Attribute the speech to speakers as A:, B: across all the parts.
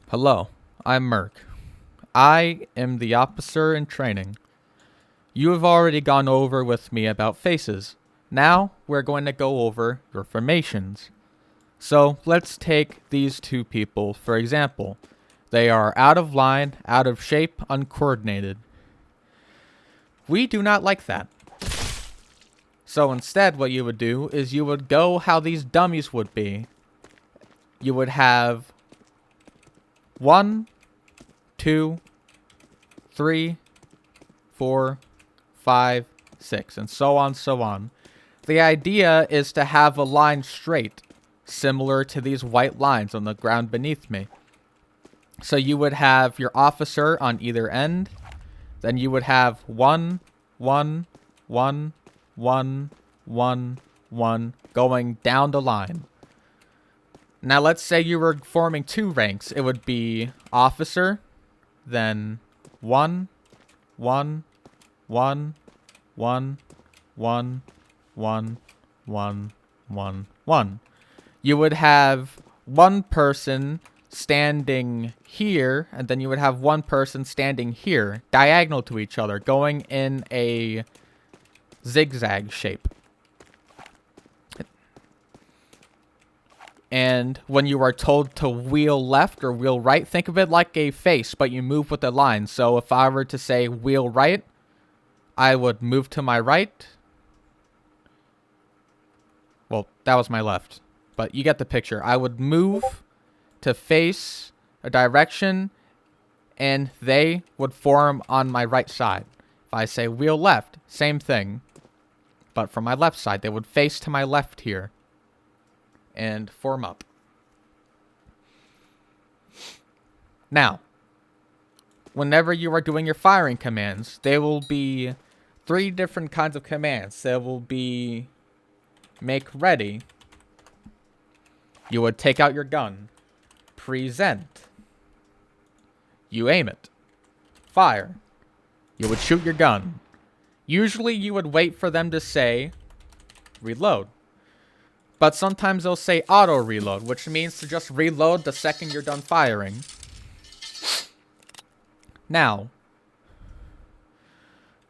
A: Hello, I'm Merc. I am the officer in training. You have already gone over with me about faces. Now we're going to go over your formations. So let's take these two people for example. They are out of line, out of shape, uncoordinated. We do not like that. So instead what you would do is you would go how these dummies would be. You would have 1, 2, 3, 4, 5, 6, and so on, so on. The idea is to have a line straight, similar to these white lines on the ground beneath me. So you would have your officer on either end, then you would have 1, 1, 1, 1, 1, 1, going down the line. Now let's say you were forming two ranks. It would be officer, then 1, 1, 1, 1, 1, 1, 1, 1, 1. You would have one person standing here, and then you would have one person standing here, diagonal to each other, going in a zigzag shape. And when you are told to wheel left or wheel right, think of it like a face, but you move with the line. So if I were to say wheel right, I would move to my right. Well, that was my left, but you get the picture. I would move to face a direction, and they would form on my right side. If I say wheel left, same thing, but from my left side. They would face to my left here and form up. Now, whenever you are doing your firing commands, there will be 3 different kinds of commands. There will be make ready. You would take out your gun. Present. You aim it. Fire. You would shoot your gun. Usually you would wait for them to say reload. But sometimes they'll say auto reload, which means to just reload the second you're done firing. Now,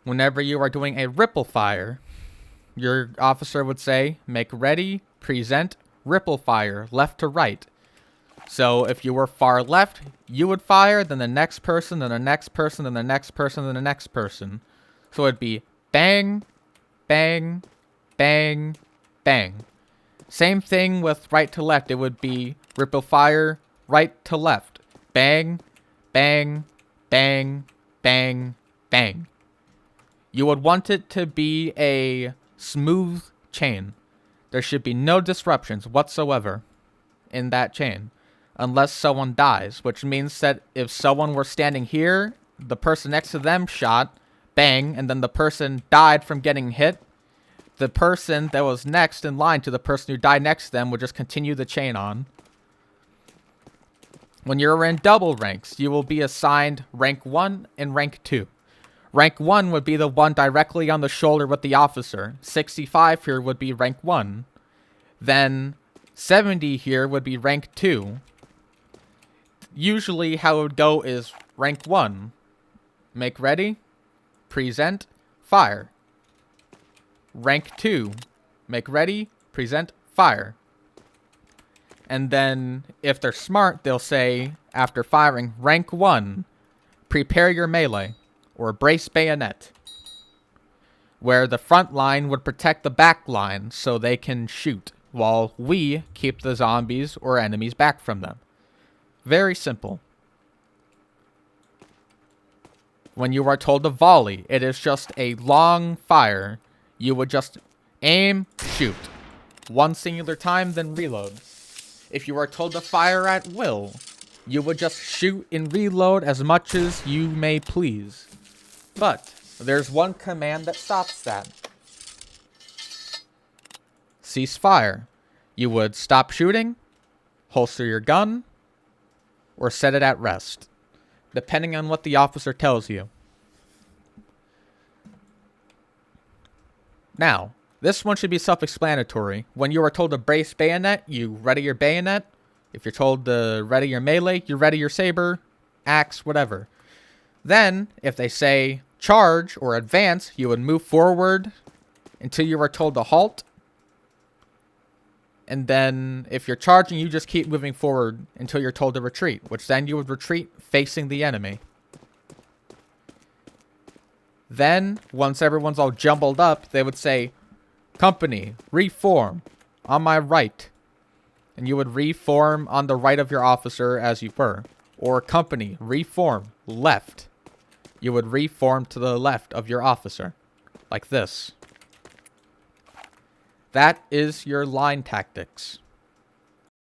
A: whenever you are doing a ripple fire, your officer would say, make ready, present, ripple fire, left to right. So if you were far left, you would fire, then the next person, then the next person, then the next person, then the next person. So it'd be bang, bang, bang, bang. Same thing with right to left. It would be ripple fire, right to left. Bang, bang, bang, bang, bang. You would want it to be a smooth chain. There should be no disruptions whatsoever in that chain. Unless someone dies, which means that if someone were standing here, the person next to them shot, bang, and then the person died from getting hit, the person that was next in line to the person who died next to them would just continue the chain on. When you're in double ranks, you will be assigned rank 1 and rank 2. Rank 1 would be the one directly on the shoulder with the officer. 65 here would be rank 1. Then 70 here would be rank 2. Usually how it would go is rank 1. Make ready. Present. Fire. Rank 2. Make ready. Present. Fire. And then, if they're smart, they'll say, after firing, rank 1. Prepare your melee. Or brace bayonet. Where the front line would protect the back line so they can shoot, while we keep the zombies or enemies back from them. Very simple. When you are told to volley, it is just a long fire. You would just aim, shoot. One singular time, then reload. If you are told to fire at will, you would just shoot and reload as much as you may please. But there's one command that stops that. Cease fire. You would stop shooting, holster your gun, or set it at rest, depending on what the officer tells you. Now, this one should be self-explanatory. When you are told to brace bayonet, you ready your bayonet. If you're told to ready your melee, you ready your saber, axe, whatever. Then, if they say charge or advance, you would move forward until you are told to halt. And then, if you're charging, you just keep moving forward until you're told to retreat, which then you would retreat facing the enemy. Then, once everyone's all jumbled up, they would say, company, reform, on my right. And you would reform on the right of your officer as you were. Or company, reform, left. You would reform to the left of your officer. Like this. That is your line tactics.